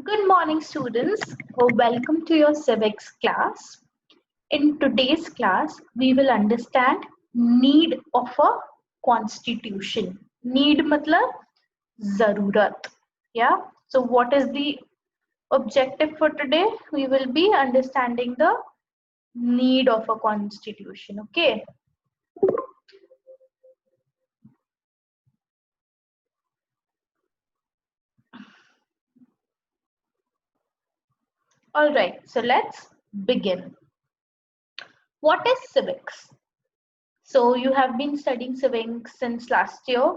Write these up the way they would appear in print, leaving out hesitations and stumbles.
Good morning, students. Welcome to your civics class. In today's class, we will understand need of a constitution. Need matlab zarurat. Yeah. So what is the objective for today? We will be understanding the need of a constitution. Okay. All right. So let's begin. What is civics? So you have been studying civics since last year.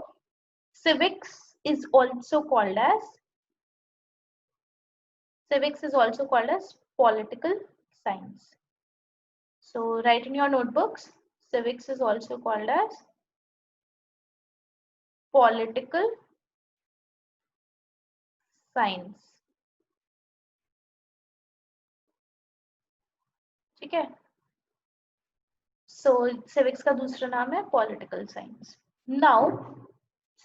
Civics is also called as political science. So write in your notebooks, civics is also called as political science. ठीक है? So civics का दूसरा नाम है political science. Now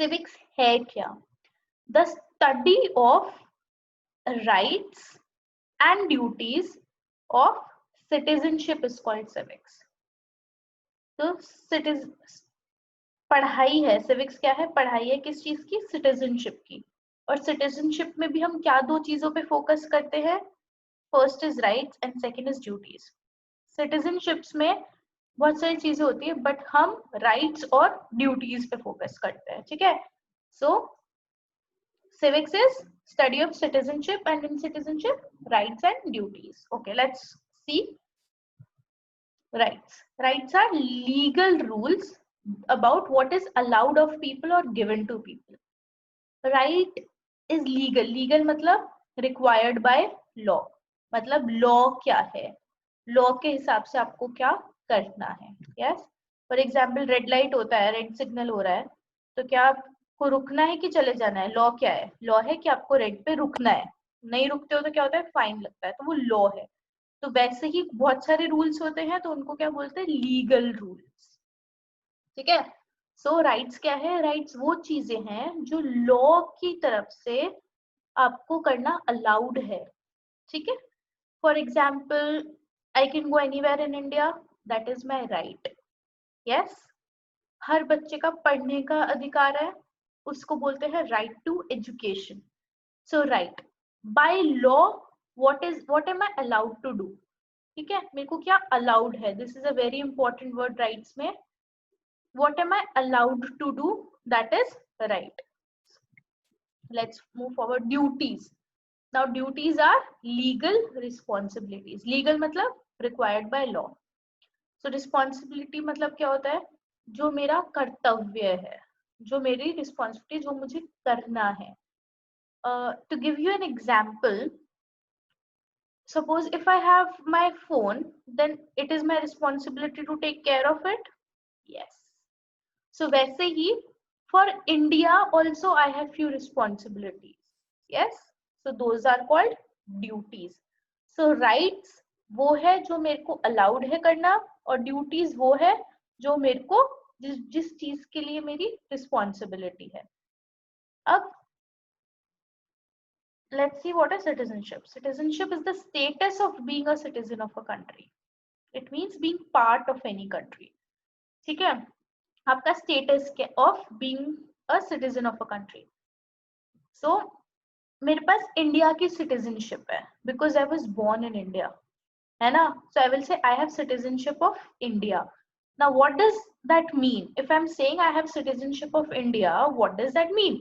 civics है क्या? The study of rights and duties of citizenship is called civics. तो पढ़ाई है, civics क्या है? पढ़ाई है किस चीज की? Citizenship की. और सिटीजनशिप में भी हम क्या दो चीजों पे फोकस करते हैं? First is rights and second is duties. Citizenships में बहुत सारी चीजें होती है बट हम राइट्स और ड्यूटीज पे फोकस करते हैं. ठीक है? सो civics is study of citizenship and in citizenship rights and duties. Okay, let's see. Rights are legal rules about what is allowed of people or given to people. Right is legal मतलब required by law. मतलब law क्या है, law के हिसाब से आपको क्या करना है. Yes, for example red light होता है, रेड सिग्नल हो रहा है, तो क्या आपको रुकना है कि चले जाना है? लॉ क्या है? लॉ है कि आपको रेड पे रुकना है. नहीं रुकते हो तो क्या होता है? फाइन लगता है. तो वो लॉ है. तो वैसे ही बहुत सारे रूल्स होते हैं, तो उनको क्या बोलते हैं? Legal rules. ठीक है? सो राइट्स क्या है? राइट्स वो चीजें हैं जो लॉ की तरफ से आपको करना अलाउड है. ठीक है? For example I can go anywhere in India, that is my right. Yes, हर बच्चे का पढ़ने का अधिकार है, उसको बोलते हैं right to education. So right by law what am I allowed to do. ठीक है? मेरे को क्या अलाउड है? This is a very important word rights में. What am I allowed to do? That is right. Let's move forward. Duties. Now duties are legal responsibilities. Legal मतलब required by law. So responsibility मतलब क्या होता है? जो मेरा कर्तव्य है, जो मेरी responsibility, जो मुझे करना है. To give you an example, suppose if I have my phone, then it is my responsibility to take care of it. Yes. So वैसे ही for India also I have few responsibilities. Yes, so those are called duties. So rights वो है जो मेरे को allowed है करना, और duties वो है जो मेरे को जिस चीज के लिए मेरी responsibility है. अब let's see what is citizenship. Citizenship is the status of being a citizen of a country. It means being part of any country. ठीक है? आपका status of being a citizen of a country. So मेरे पास India की citizenship है because I was born in India, है ना? So I will say I have citizenship of India. Now what does that mean? If I am saying I have citizenship of India, what does that mean?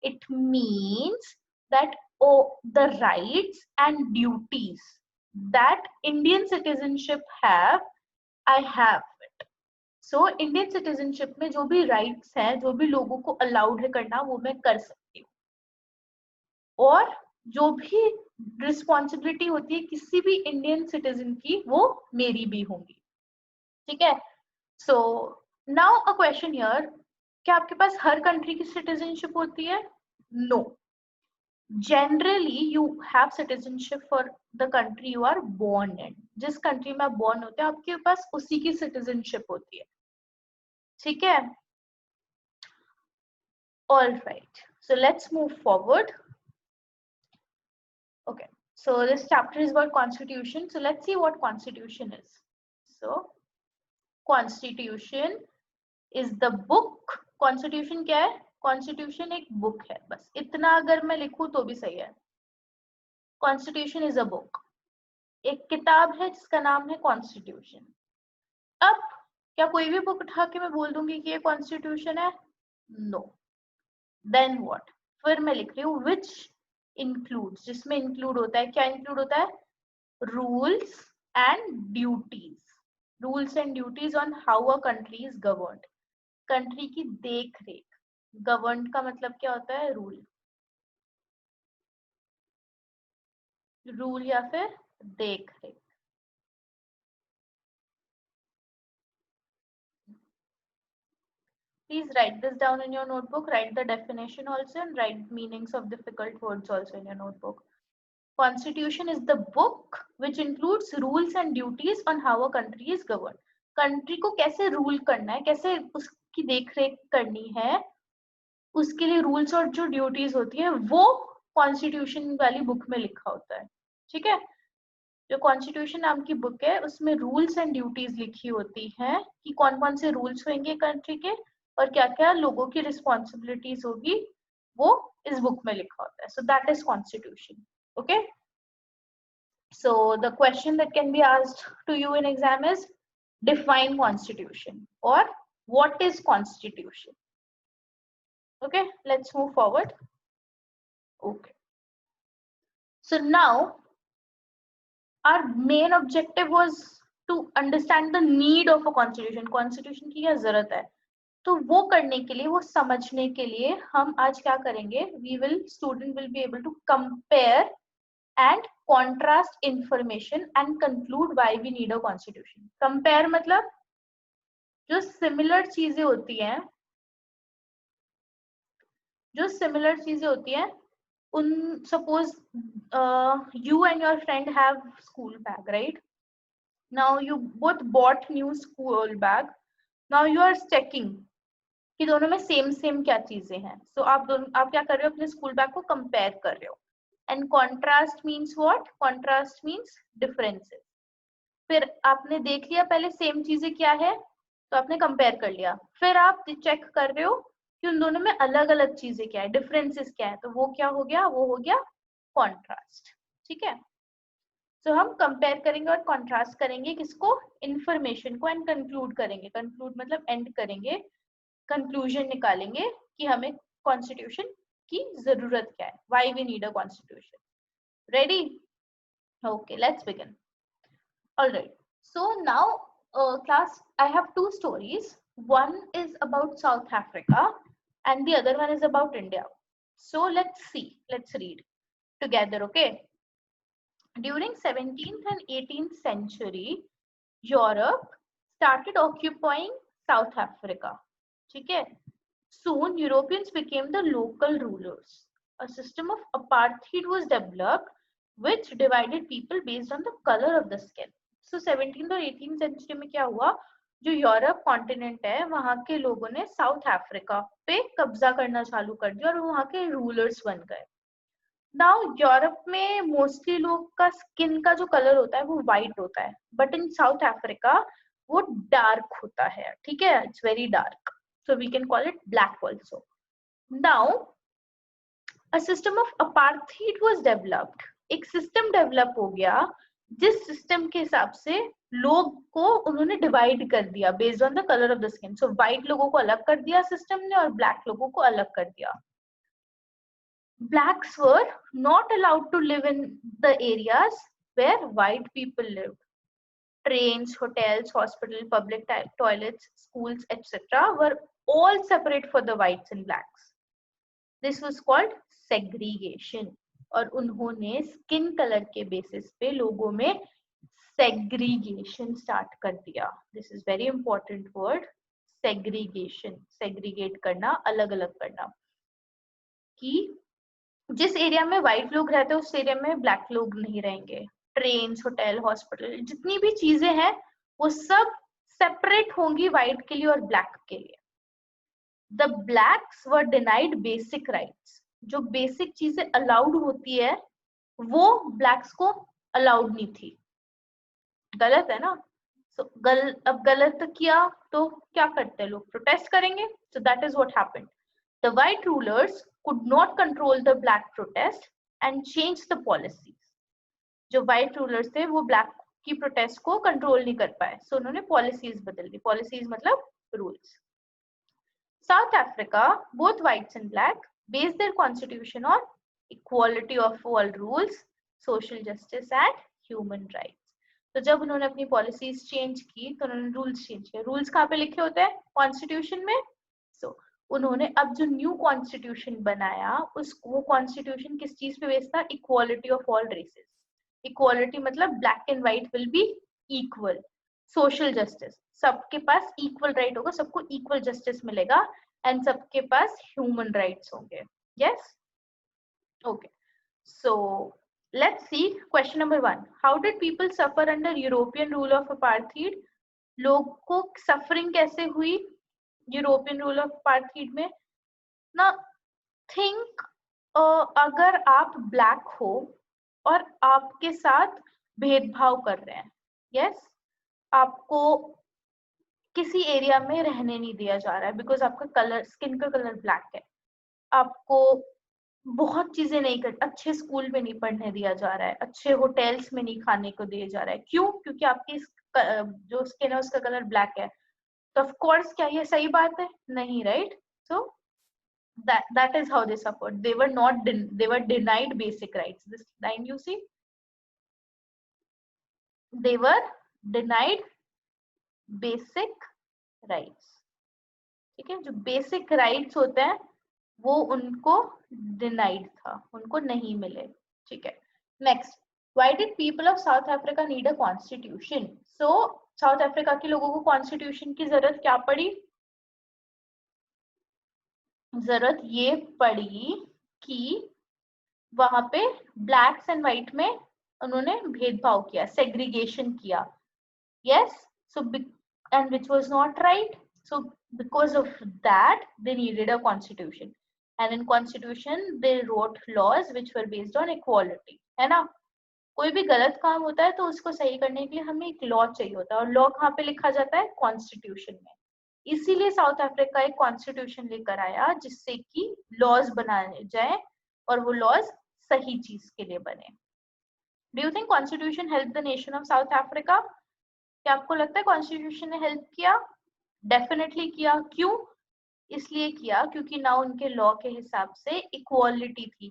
It means that the rights and duties that Indian citizenship have, I have it. So Indian citizenship में जो भी rights हैं, जो भी लोगों को allowed है करना, वो मैं कर सकती हूँ. और जो भी रिस्पॉन्सिबिलिटी होती है किसी भी इंडियन सिटीजन की, वो मेरी भी होंगी. ठीक है? So now a question here, क्या आपके पास हर कंट्री की सिटीजनशिप होती है? No. Generally you have citizenship for the country you are born in. जिस कंट्री में आप बोर्न होते हैं, आपके पास उसी की सिटीजनशिप होती है. ठीक है? All right, so let's move forward. Okay, so this chapter is about constitution. So let's see what constitution is. So constitution is the book. Constitution क्या है? Constitution एक book है. बस इतना अगर मैं लिखूं तो भी सही है. Constitution is a book. एक किताब है जिसका नाम है Constitution. अब क्या कोई भी बुक उठा के मैं बोल दूंगी कि ये Constitution है? No. Then what? फिर मैं लिख रही हूँ which includes, जिसमें include होता है, क्या include होता है? Rules and duties. Rules and duties on how a country is governed. Country की देख रेख. गवर्न का मतलब क्या होता है? रूल. रूल या फिर देख रेख. Please write this down in your notebook. Write the definition also and write meanings of difficult words also in your notebook. Constitution is the book which includes rules and duties on how a country is governed. Country को कैसे rule करना है, कैसे उसकी देखरेख करनी है, उसके लिए रूल्स और जो ड्यूटीज होती है वो कॉन्स्टिट्यूशन वाली बुक में लिखा होता है. ठीक है. जो कॉन्स्टिट्यूशन नाम की बुक है उसमें रूल्स एंड ड्यूटीज लिखी होती हैं कि कौन कौन से रूल्स होंगे कंट्री के और क्या क्या लोगों की रिस्पॉन्सिबिलिटीज होगी, वो इस बुक में लिखा होता है. So that is constitution. Okay. So the question that can be asked to you in exam is define constitution or what is constitution. Okay, let's move forward. Okay, so now our main objective was to understand the need of a constitution. Constitution की क्या जरूरत है, तो वो करने के लिए, वो समझने के लिए हम आज क्या करेंगे, student will be able to compare and contrast information and conclude why we need a constitution. Compare मतलब जो सिमिलर चीजें होती हैं, उन suppose you and your friend have school bag, right? Now you both bought new school bag. Now you are checking कि दोनों में same क्या चीजें हैं. So आप क्या कर रहे हो, अपने स्कूल बैग को कंपेयर कर रहे हो. And contrast means what? Contrast means differences. फिर आपने देख लिया पहले सेम चीजें क्या है, तो आपने कंपेयर कर लिया. फिर आप चेक कर रहे हो कि उन दोनों में अलग अलग चीजें क्या है, डिफरेंसेस क्या है, तो वो क्या हो गया, वो हो गया कॉन्ट्रास्ट. ठीक है. तो हम कंपेयर करेंगे और कॉन्ट्रास्ट करेंगे किसको, इंफॉर्मेशन को, एंड कंक्लूड करेंगे. कंक्लूड मतलब एंड करेंगे, कंक्लूजन निकालेंगे कि हमें कॉन्स्टिट्यूशन की जरूरत क्या है, why we need a constitution. Ready? Okay, let's begin. All right. So now, class, I have two stories. One is about South Africa and the other one is about India. So let's see. Let's read together, okay? During 17th and 18th century, Europe started occupying South Africa. Okay? Soon, Europeans became the local rulers. A system of apartheid was developed, which divided people based on the color of the skin. So 17th और 18th century में क्या हुआ, जो Europe continent है वहां के लोगों ने साउथ अफ्रीका पे कब्जा करना चालू कर दिया और वहां के रूलर्स बन गए. नाउ यूरोप में मोस्टली लोग का स्किन का जो कलर होता है वो व्हाइट होता है, बट इन साउथ अफ्रीका वो डार्क होता है. ठीक है, it's very dark, so we can call it black also. Now a system of apartheid was developed. एक सिस्टम डेवलप हो गया जिस सिस्टम के हिसाब से लोग को उन्होंने डिवाइड कर दिया based on the colour of the skin. So white लोगों को अलग कर दिया सिस्टम ने और ब्लैक लोगों को अलग कर दिया. Blacks were not allowed to live in the areas where white people lived. Trains, hotels, hospitals, public toilets, schools, etc. were all separate for the whites and blacks. This was called segregation. और उन्होंने skin colour के basis पे लोगों में segregation start कर दिया. This is very important word, segregation. Segregate करना, अलग अलग करना, कि जिस एरिया में व्हाइट लोग रहते हैं उस एरिया में ब्लैक लोग नहीं रहेंगे. ट्रेन, होटल, हॉस्पिटल, जितनी भी चीजें हैं वो सब सेपरेट होंगी व्हाइट के लिए और ब्लैक के लिए. The blacks were denied basic rights. जो बेसिक चीजें अलाउड होती है वो ब्लैक्स को अलाउड नहीं थी। गलत है ना? अब गलत किया तो क्या करते हैं लोग? प्रोटेस्ट करेंगे। सो that is what happened. The white rulers could not control the black protest and change the policies. जो व्हाइट रूलर्स थे वो ब्लैक की प्रोटेस्ट को कंट्रोल नहीं कर पाए, सो उन्होंने पॉलिसीज बदल दी। पॉलिसीज मतलब rules. South Africa, both whites and black, based their constitution on equality of all rules, social justice and human rights. तो जब उन्होंने अपनी पॉलिसीज चेंज की तो उन्होंने रूल्स चेंज किए। रूल्स कहाँ पे लिखे होते हैं? कॉन्स्टिट्यूशन में। सो उन्होंने अब जो न्यू कॉन्स्टिट्यूशन बनाया, वो कॉन्स्टिट्यूशन किस चीज पे बेस्ड था? Equality of all races. Equality मतलब black and white will be equal. Social justice, सबके पास इक्वल राइट होगा, सबको इक्वल जस्टिस मिलेगा एंड सबके पास ह्यूमन राइट्स होंगे। Yes, okay. So let's see question number 1। How did people suffer under European rule of apartheid? लोग को suffering कैसे हुई यूरोपियन रूल ऑफ अपार्थीड में? ना थिंक, अगर आप ब्लैक हो और आपके साथ भेदभाव कर रहे हैं, यस, आपको किसी एरिया में रहने नहीं दिया जा रहा है बिकॉज आपका कलर, स्किन का कलर ब्लैक है, आपको बहुत चीजें नहीं कर, अच्छे स्कूल में नहीं पढ़ने दिया जा रहा है, अच्छे होटल्स में नहीं खाने को दिया जा रहा है। क्यों? क्योंकि आपकी जो स्किन है उसका कलर ब्लैक है। तो ऑफ कोर्स क्या ये सही बात है? नहीं, right? So that is how they suffered. They were denied basic rights. This line you see, they were denied basic rights. ठीक है, जो बेसिक राइट्स होते हैं वो उनको डिनाइड था, उनको नहीं मिले। ठीक है, next, why did people of south Africa need a constitution? So south Africa के लोगों को कॉन्स्टिट्यूशन की जरूरत क्या पड़ी? जरूरत ये पड़ी कि वहां पे ब्लैक्स एंड व्हाइट में उन्होंने भेदभाव किया, सेग्रीगेशन किया। Yes, so and which was not right. So because of that, they needed a constitution, and in constitution they wrote laws which were based on equality, है ना? कोई भी गलत काम होता है तो उसको सही करने के लिए हमें एक लॉ चाहिए होता है, और लॉ कहाँ पे लिखा जाता है? कॉन्स्टिट्यूशन में। इसीलिए साउथ अफ्रीका एक कॉन्स्टिट्यूशन लेकर आया जिससे कि लॉज बनाए जाए और वो लॉज सही चीज के लिए बने। Do you think constitution help the nation of south Africa? क्या आपको लगता है कॉन्स्टिट्यूशन ने हेल्प किया? डेफिनेटली किया। क्यों? इसलिए किया क्योंकि ना उनके लॉ के हिसाब से इक्वालिटी थी,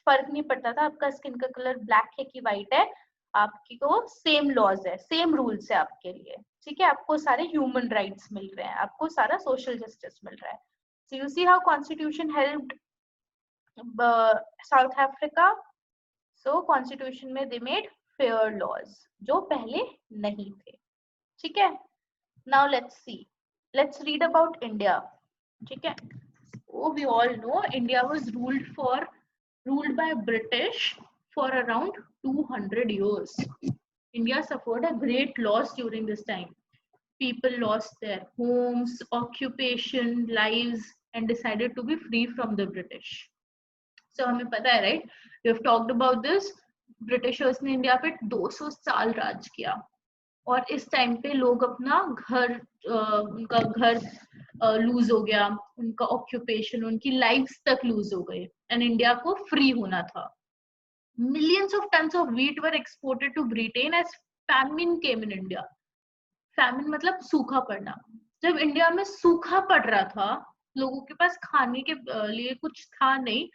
फर्क नहीं पड़ता था आपका स्किन का कलर ब्लैक है कि व्हाइट है, आपकी को सेम लॉज है, सेम रूल्स है आपके लिए। ठीक है, आपको सारे ह्यूमन राइट्स मिल रहे हैं, आपको सारा सोशल जस्टिस मिल रहा है। So you see how constitution helped south Africa. So constitution में दे मेड फेयर लॉज जो पहले नहीं थे। ठीक है, now let's read about India. ठीक है, oh, we all know India was ruled by British for around 200 years. India suffered a great loss during this time. People lost their homes, occupation, lives, and decided to be free from the British. So हमें पता है, right? We have talked about this. Britishers ने India पे 200 साल राज किया, और इस time पे लोग अपना घर, उनका घर लूज हो गया, उनका ऑक्यूपेशन, उनकी लाइफ्स तक लूज हो गए, एंड इंडिया को फ्री होना था। Millions of tons of wheat were exported to Britain as famine came in India. Famine मतलब सूखा पड़ना। जब इंडिया में सूखा पड़ रहा था, लोगों के पास खाने के लिए कुछ था नहीं,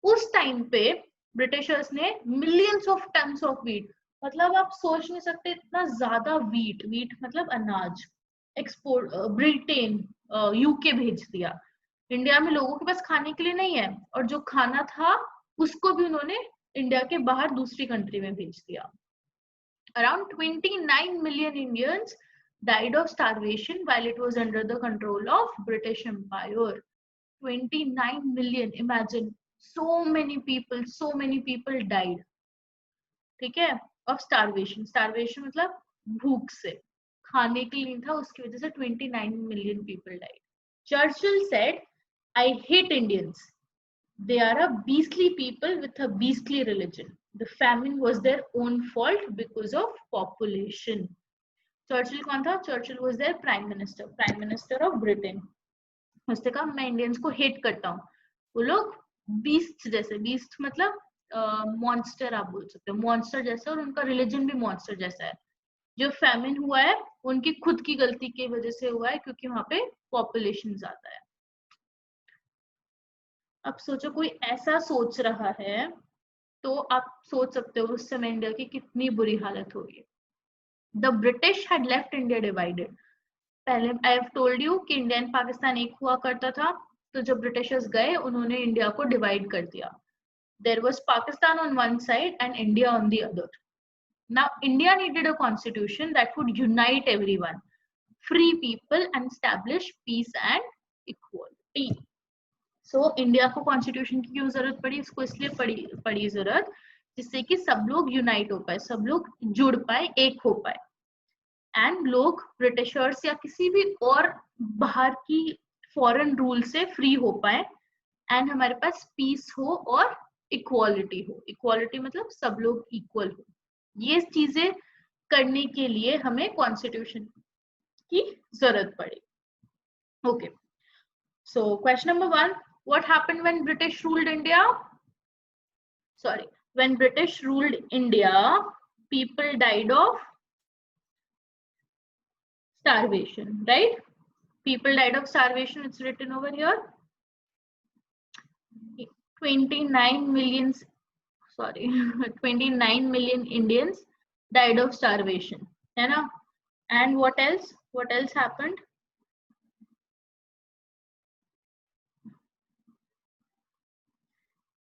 उस टाइम पे ब्रिटिशर्स ने millions of tons of wheat, मतलब आप सोच नहीं सकते इतना ज्यादा व्हीट, व्हीट मतलब अनाज, एक्सपोर्ट ब्रिटेन, यूके भेज दिया। इंडिया में लोगों के पास खाने के लिए नहीं है, और जो खाना था उसको भी उन्होंने इंडिया के बाहर दूसरी कंट्री में भेज दिया। Around 29 million Indians died of starvation while it was under the control of British Empire. 29 million, imagine, so many people died. ठीक है, of starvation. Starvation मतलब भूख से, खाने के लिए नहीं था, उसकी वजह से 29 million people died. Churchill said, I hate Indians. They are a beastly people with a beastly religion. The famine was their own fault because of population. Churchill कौन था? Churchill was their prime minister of Britain. उसने कहा मैं Indians को hate करता हूँ. वो लोग बीस्ट जैसे, बीस्ट मतलब मॉन्स्टर आप बोल सकते हो, मॉन्स्टर जैसा, और उनका रिलीजन भी मॉन्स्टर जैसा है. जो फैमिन हुआ है उनकी खुद की गलती की वजह से हुआ है, क्योंकि वहां पे पॉपुलेशन ज्यादा है. अब सोचो कोई ऐसा सोच रहा है तो आप सोच सकते हो उस समय इंडिया की कितनी बुरी हालत होगी. The British had left India divided. पहले आई हैव टोल्ड यू कि इंडिया एंड पाकिस्तान एक हुआ करता था, तो जब ब्रिटिशर्स गए उन्होंने इंडिया को डिवाइड कर दिया. There was Pakistan on one side and India on the other. Now India needed a constitution that would unite everyone, free people and establish peace and equality. So India को constitution की क्यों जरूरत पड़ी? इसको इसलिए पड़ी जरूरत जिससे कि सब लोग यूनाइट हो पाए, सब लोग जुड़ पाए, एक हो पाए, एंड लोग ब्रिटिशर्स या किसी भी और बाहर की फॉरेन रूल से फ्री हो पाए, एंड हमारे पास पीस हो और इक्वालिटी हो. इक्वालिटी मतलब सब लोग इक्वल हो. ये चीजें करने के लिए हमें कॉन्स्टिट्यूशन की जरूरत पड़ी. Okay, so question number 1, what happened when British ruled India? Sorry, when British ruled India, people died of starvation, right? People died of starvation. It's written over here. 29 million, sorry, 29 million Indians died of starvation, है ना? And what else? What else happened?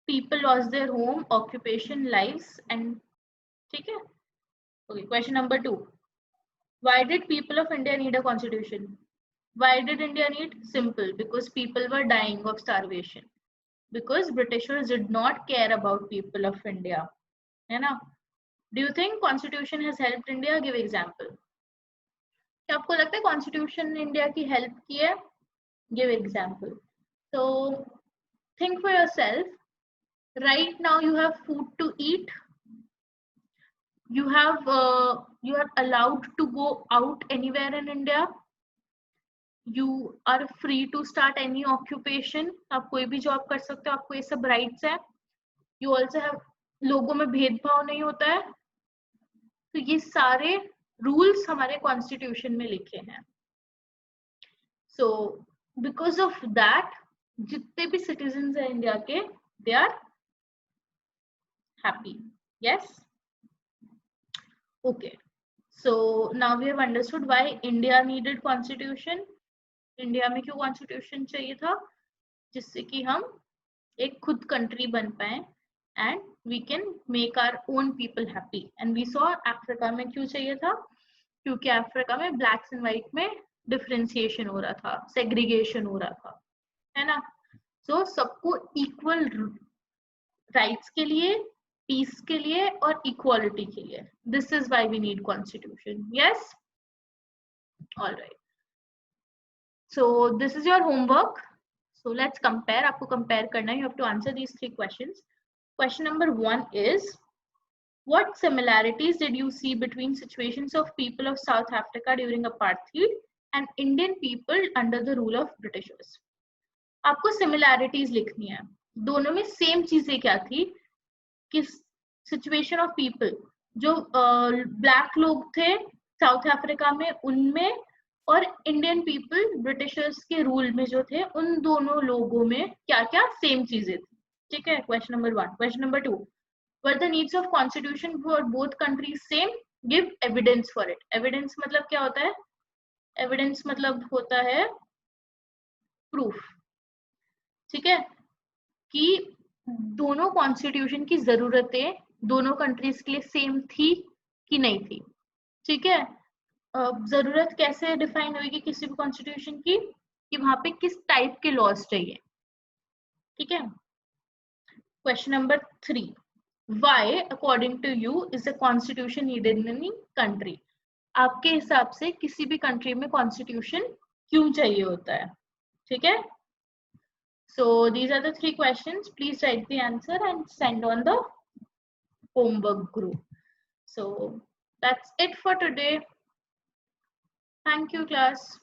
People lost their home, occupation, lives, and ठीक है? Okay, question number 2. Why did people of India need a constitution? Why did India need? Simple, because people were dying of starvation. Because Britishers did not care about people of India. है ना? Do you think constitution has helped India? Give example. क्या आपको लगता है constitution ने India की help की है? Give example. So think for yourself. Right now you have food to eat. You are allowed to go out anywhere in India. You are free to start any occupation. आप कोई भी job कर सकते हो, आपको ये सब राइट्स है. You also have, लोगों में भेदभाव नहीं होता है. तो ये सारे रूल्स हमारे कॉन्स्टिट्यूशन में लिखे हैं. सो बिकॉज ऑफ दैट जितने भी सिटीजन्स हैं इंडिया के, they are happy. Yes, okay. So now we have understood why India needed constitution. India में क्यों कॉन्स्टिट्यूशन चाहिए था? जिससे कि हम एक खुद कंट्री बन पाए and we can make our own people happy. And we saw Africa में क्यों चाहिए था? क्योंकि अफ्रीका में ब्लैक्स एंड व्हाइट में डिफरेंशिएशन हो रहा था, सेग्रीगेशन हो रहा था, है ना? सो सबको इक्वल राइट्स के लिए, पीस के लिए और इक्वालिटी के लिए. This is why we need constitution. Yes, alright. So this is your homework. So let's compare. आपको कंपेयर करना है. You have to answer these 3 questions. Question number 1 is, what similarities did you see between situations of people of South Africa during apartheid and Indian people under the rule of Britishers? आपको similarities लिखनी है. दोनों में same चीजें क्या थी? कि situation of people, जो ब्लैक लोग थे साउथ अफ्रीका में, उनमें, और इंडियन पीपल ब्रिटिशर्स के रूल में जो थे, उन दोनों लोगों में क्या क्या सेम चीजें थी. ठीक है, question number 1. Question number 2, were the needs of constitution for both countries same? Give evidence for it. Evidence मतलब क्या होता है? Evidence मतलब होता है proof. ठीक है, कि दोनों कॉन्स्टिट्यूशन की जरूरतें दोनों कंट्रीज के लिए सेम थी कि नहीं थी. ठीक है, जरूरत कैसे डिफाइन होगी किसी भी कॉन्स्टिट्यूशन की? कि वहां पे किस टाइप के लॉज चाहिए. ठीक है. Question number 3. Why, according to you, is a constitution needed in any country? आपके हिसाब से किसी भी कंट्री में कॉन्स्टिट्यूशन क्यों चाहिए होता है? ठीक है. So these are the 3 questions. Please write the answer and send on the homework group. So that's it for today. Thank you, class.